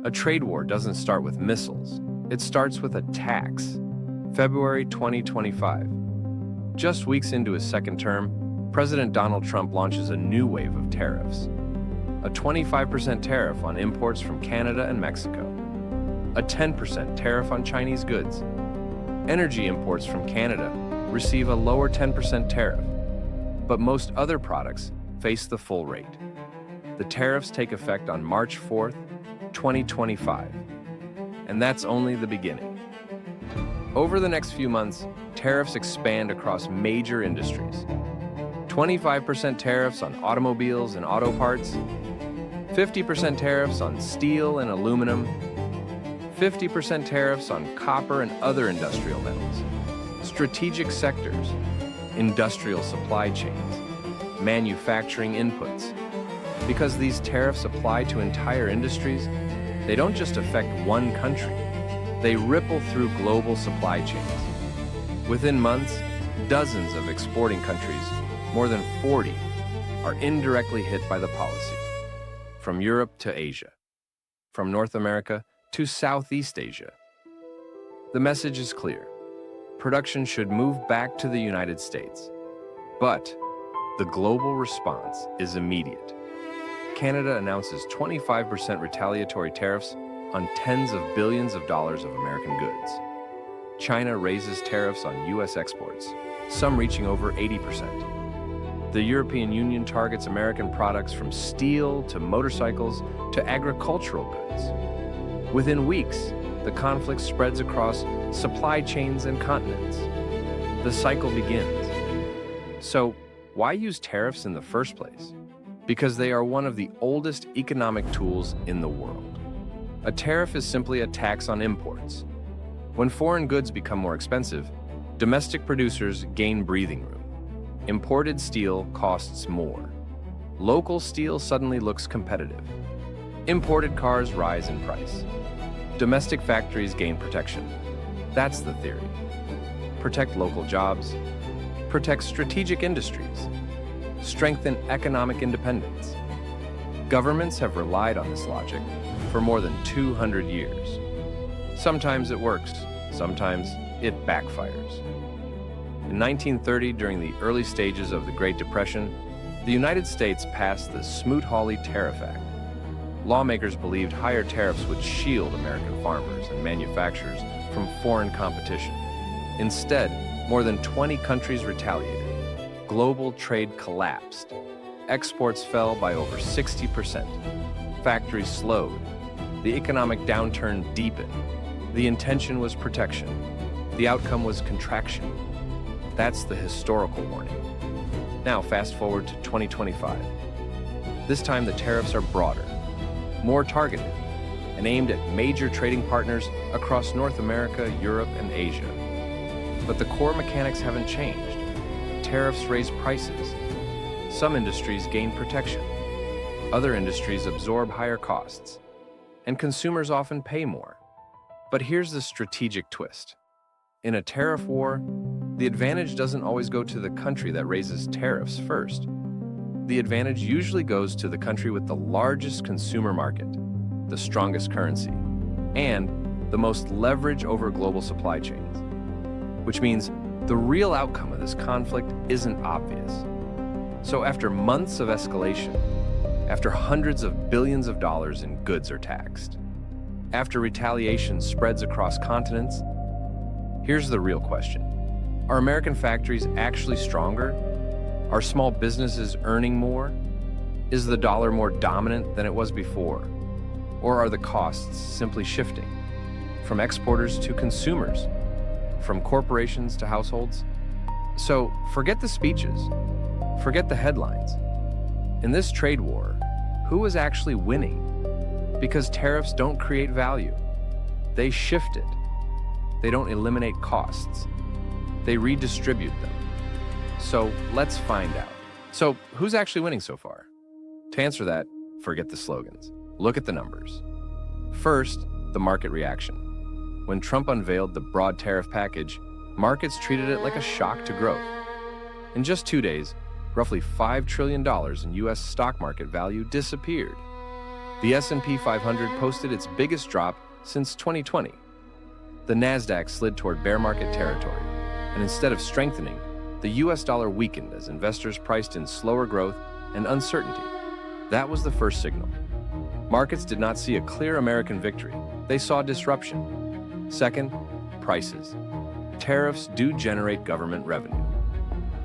A trade war doesn't start with missiles. It starts with a tax. February 2025. Just weeks into his second term, President Donald Trump launches a new wave of tariffs. A 25% tariff on imports from Canada and Mexico. A 10% tariff on Chinese goods. Energy imports from Canada receive a lower 10% tariff, but most other products face the full rate. The tariffs take effect on March 4th, 2025, and that's only the beginning. Over the next few months, tariffs expand across major industries. 25% tariffs on automobiles and auto parts, 50% tariffs on steel and aluminum, 50% tariffs on copper and other industrial metals, strategic sectors, industrial supply chains, manufacturing inputs. Because these tariffs apply to entire industries, they don't just affect one country, they ripple through global supply chains. Within months, dozens of exporting countries, more than 40, are indirectly hit by the policy. From Europe to Asia, from North America to Southeast Asia. The message is clear. Production should move back to the United States. But the global response is immediate. Canada announces 25% retaliatory tariffs on tens of billions of dollars of American goods. China raises tariffs on U.S. exports, some reaching over 80%. The European Union targets American products from steel to motorcycles to agricultural goods. Within weeks, the conflict spreads across supply chains and continents. The cycle begins. So, why use tariffs in the first place? Because they are one of the oldest economic tools in the world. A tariff is simply a tax on imports. When foreign goods become more expensive, domestic producers gain breathing room. Imported steel costs more. Local steel suddenly looks competitive. Imported cars rise in price. Domestic factories gain protection. That's the theory. Protect local jobs. Protect strategic industries. Strengthen economic independence. Governments have relied on this logic for more than 200 years. Sometimes it works, sometimes it backfires. In 1930, during the early stages of the Great Depression, the United States passed the Smoot-Hawley Tariff Act. Lawmakers believed higher tariffs would shield American farmers and manufacturers from foreign competition. Instead, more than 20 countries retaliated. Global trade collapsed. Exports fell by over 60%. Factories slowed. The economic downturn deepened. The intention was protection. The outcome was contraction. That's the historical warning. Now, fast forward to 2025. This time, the tariffs are broader, more targeted, and aimed at major trading partners across North America, Europe, and Asia. But the core mechanics haven't changed. Tariffs raise prices. Some industries gain protection. Other industries absorb higher costs. And consumers often pay more. But here's the strategic twist. In a tariff war, the advantage doesn't always go to the country that raises tariffs first. The advantage usually goes to the country with the largest consumer market, the strongest currency, and the most leverage over global supply chains. Which means the real outcome of this conflict isn't obvious. So after months of escalation, after hundreds of billions of dollars in goods are taxed, after retaliation spreads across continents, here's the real question. Are American factories actually stronger? Are small businesses earning more? Is the dollar more dominant than it was before? Or are the costs simply shifting? From exporters to consumers? From corporations to households? So forget the speeches. Forget the headlines. In this trade war, who is actually winning? Because tariffs don't create value. They shift it. They don't eliminate costs. They redistribute them. So let's find out. So who's actually winning so far? To answer that, forget the slogans. Look at the numbers. First, the market reaction. When Trump unveiled the broad tariff package, markets treated it like a shock to growth. In just 2 days, roughly $5 trillion in U.S. stock market value disappeared. The S&P 500 posted its biggest drop since 2020. The Nasdaq slid toward bear market territory, and instead of strengthening, the US dollar weakened as investors priced in slower growth and uncertainty. That was the first signal. Markets did not see a clear American victory. They saw disruption. Second, prices. Tariffs do generate government revenue.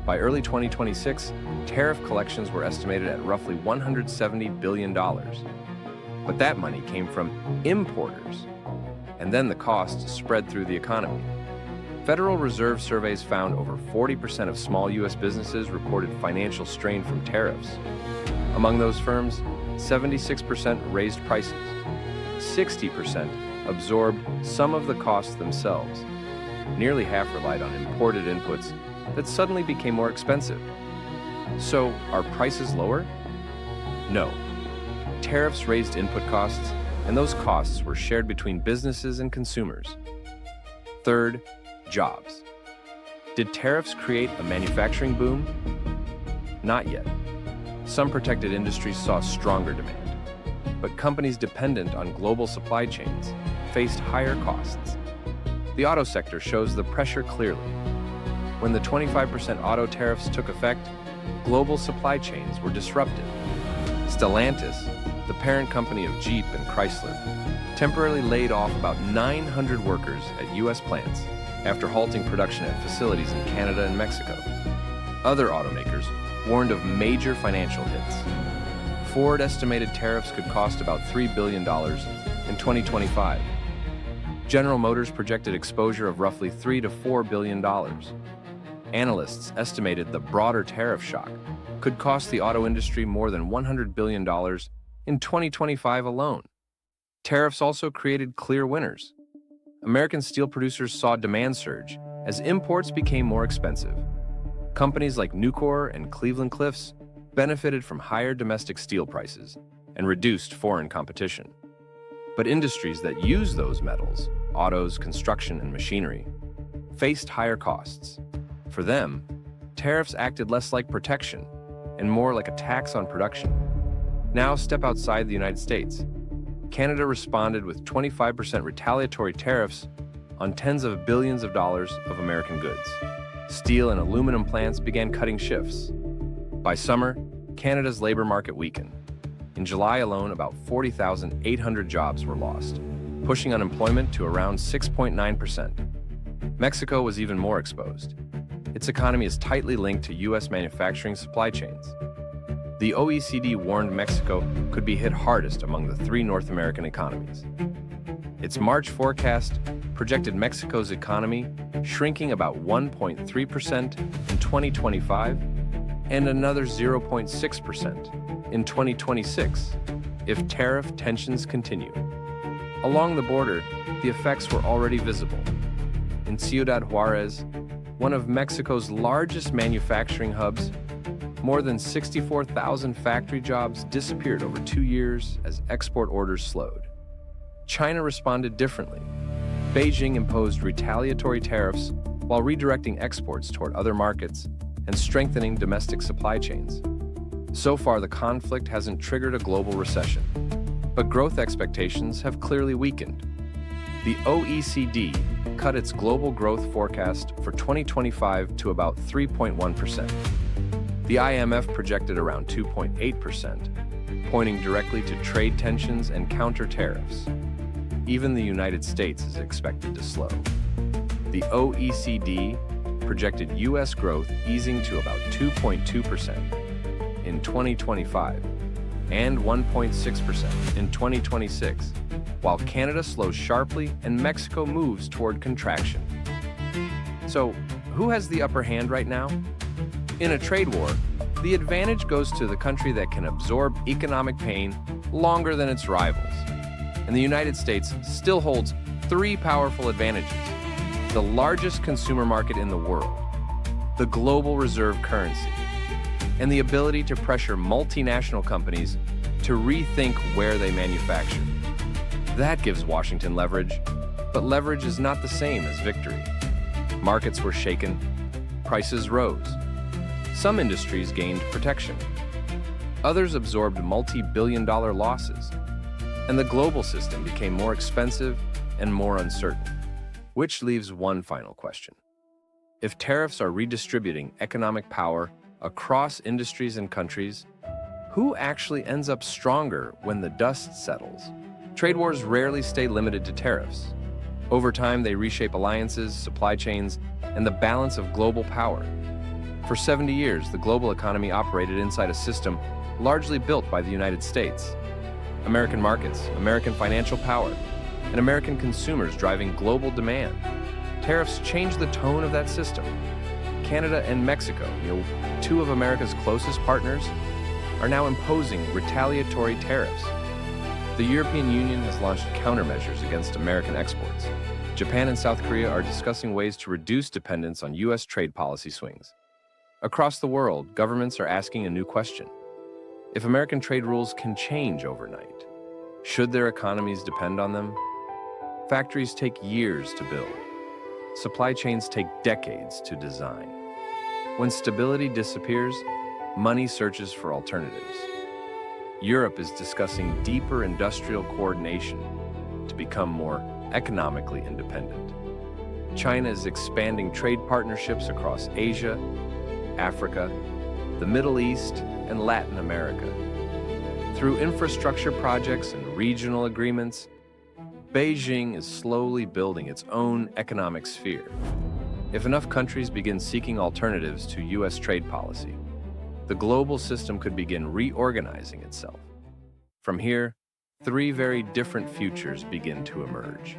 By early 2026, tariff collections were estimated at roughly $170 billion. But that money came from importers, and then the costs spread through the economy. Federal Reserve surveys found over 40% of small U.S. businesses reported financial strain from tariffs. Among those firms, 76% raised prices. 60% absorbed some of the costs themselves. Nearly half relied on imported inputs that suddenly became more expensive. So, are prices lower? No. Tariffs raised input costs, and those costs were shared between businesses and consumers. Third, jobs. Did tariffs create a manufacturing boom? Not yet. Some protected industries saw stronger demand, but companies dependent on global supply chains faced higher costs. The auto sector shows the pressure clearly. When the 25% auto tariffs took effect, global supply chains were disrupted. Stellantis, the parent company of Jeep and Chrysler, temporarily laid off about 900 workers at U.S. plants after halting production at facilities in Canada and Mexico. Other automakers warned of major financial hits. Ford estimated tariffs could cost about $3 billion in 2025. General Motors projected exposure of roughly $3 to $4 billion. Analysts estimated the broader tariff shock could cost the auto industry more than $100 billion in 2025 alone. Tariffs also created clear winners. American steel producers saw demand surge as imports became more expensive. Companies like Nucor and Cleveland-Cliffs benefited from higher domestic steel prices and reduced foreign competition. But industries that use those metals, autos, construction, and machinery, faced higher costs. For them, tariffs acted less like protection and more like a tax on production. Now step outside the United States. Canada responded with 25% retaliatory tariffs on tens of billions of dollars of American goods. Steel and aluminum plants began cutting shifts. By summer, Canada's labor market weakened. In July alone, about 40,800 jobs were lost, pushing unemployment to around 6.9%. Mexico was even more exposed. Its economy is tightly linked to U.S. manufacturing supply chains. The OECD warned Mexico could be hit hardest among the three North American economies. Its March forecast projected Mexico's economy shrinking about 1.3% in 2025 and another 0.6% in 2026 if tariff tensions continue. Along the border, the effects were already visible. In Ciudad Juarez, one of Mexico's largest manufacturing hubs, more than 64,000 factory jobs disappeared over 2 years as export orders slowed. China responded differently. Beijing imposed retaliatory tariffs while redirecting exports toward other markets and strengthening domestic supply chains. So far, the conflict hasn't triggered a global recession, but growth expectations have clearly weakened. The OECD cut its global growth forecast for 2025 to about 3.1%. The IMF projected around 2.8%, pointing directly to trade tensions and counter tariffs. Even the United States is expected to slow. The OECD projected U.S. growth easing to about 2.2% in 2025 and 1.6% in 2026, while Canada slows sharply and Mexico moves toward contraction. So, who has the upper hand right now? In a trade war, the advantage goes to the country that can absorb economic pain longer than its rivals. And the United States still holds three powerful advantages: the largest consumer market in the world, the global reserve currency, and the ability to pressure multinational companies to rethink where they manufacture. That gives Washington leverage, but leverage is not the same as victory. Markets were shaken, prices rose. Some industries gained protection. Others absorbed multi-billion-dollar losses. and the global system became more expensive and more uncertain. Which leaves one final question. If tariffs are redistributing economic power across industries and countries, who actually ends up stronger when the dust settles? Trade wars rarely stay limited to tariffs. Over time, they reshape alliances, supply chains, and the balance of global power. For 70 years, the global economy operated inside a system largely built by the United States. American markets, American financial power, and American consumers driving global demand. Tariffs changed the tone of that system. Canada and Mexico, two of America's closest partners, are now imposing retaliatory tariffs. The European Union has launched countermeasures against American exports. Japan and South Korea are discussing ways to reduce dependence on U.S. trade policy swings. Across the world, governments are asking a new question. If American trade rules can change overnight, should their economies depend on them? Factories take years to build. Supply chains take decades to design. When stability disappears, money searches for alternatives. Europe is discussing deeper industrial coordination to become more economically independent. China is expanding trade partnerships across Asia, Africa, the Middle East, and Latin America. Through infrastructure projects and regional agreements, Beijing is slowly building its own economic sphere. If enough countries begin seeking alternatives to U.S. trade policy, the global system could begin reorganizing itself. From here, three very different futures begin to emerge.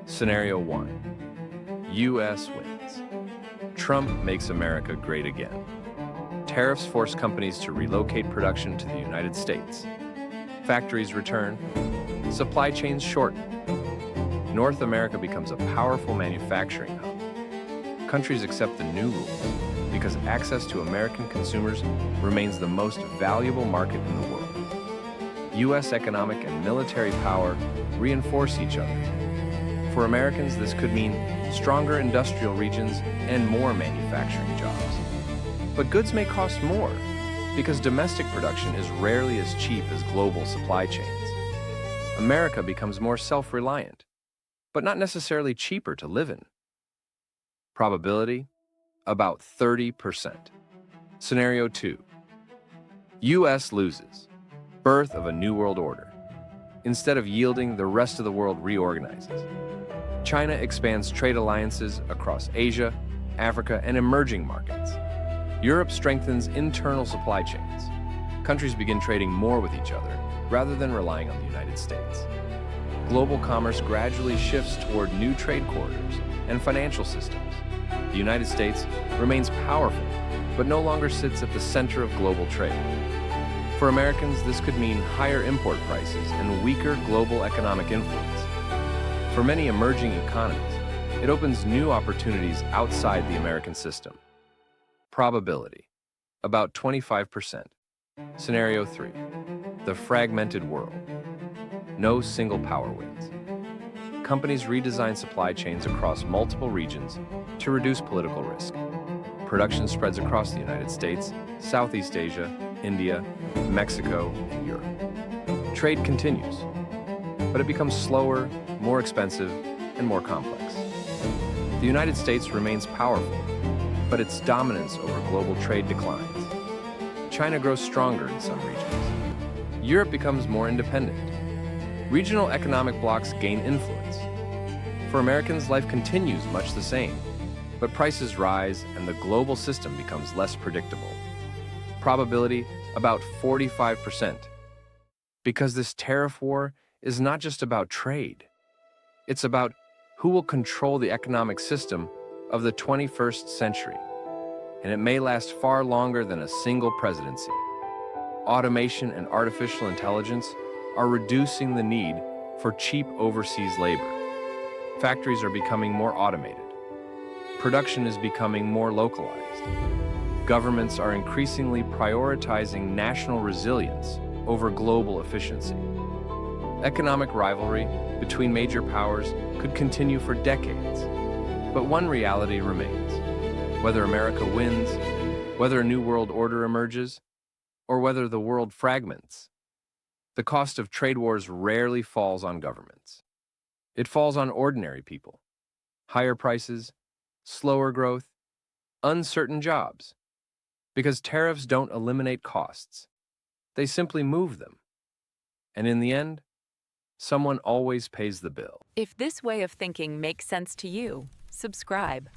Scenario 1. U.S. wins. Trump makes America great again. Tariffs force companies to relocate production to the United States. Factories return. Supply chains shorten. North America becomes a powerful manufacturing hub. Countries accept the new rules because access to American consumers remains the most valuable market in the world. U.S. economic and military power reinforce each other. For Americans, this could mean stronger industrial regions and more manufacturing jobs. But goods may cost more because domestic production is rarely as cheap as global supply chains. America becomes more self-reliant, but not necessarily cheaper to live in. Probability, about 30%. Scenario 2. U.S. loses. Birth of a new world order. Instead of yielding, the rest of the world reorganizes. China expands trade alliances across Asia, Africa, and emerging markets. Europe strengthens internal supply chains. Countries begin trading more with each other rather than relying on the United States. Global commerce gradually shifts toward new trade corridors and financial systems. The United States remains powerful, but no longer sits at the center of global trade. For Americans, this could mean higher import prices and weaker global economic influence. For many emerging economies, it opens new opportunities outside the American system. Probability, about 25%. Scenario 3. The fragmented world. No single power wins. Companies redesign supply chains across multiple regions to reduce political risk. Production spreads across the United States, Southeast Asia, India, Mexico, and Europe. Trade continues, but it becomes slower, more expensive, and more complex. The United States remains powerful, but its dominance over global trade declines. China grows stronger in some regions. Europe becomes more independent. Regional economic blocs gain influence. For Americans, life continues much the same, but prices rise and the global system becomes less predictable. Probability, about 45%. Because this tariff war is not just about trade. It's about who will control the economic system of the 21st century, and it may last far longer than a single presidency. Automation and artificial intelligence are reducing the need for cheap overseas labor. Factories are becoming more automated. Production is becoming more localized. Governments are increasingly prioritizing national resilience over global efficiency. Economic rivalry between major powers could continue for decades. But one reality remains. Whether America wins, whether a new world order emerges, or whether the world fragments, The cost of trade wars rarely falls on governments. It falls on ordinary people. Higher prices, slower growth, uncertain jobs. Because tariffs don't eliminate costs. They simply move them. And in the end, someone always pays the bill. If this way of thinking makes sense to you, subscribe.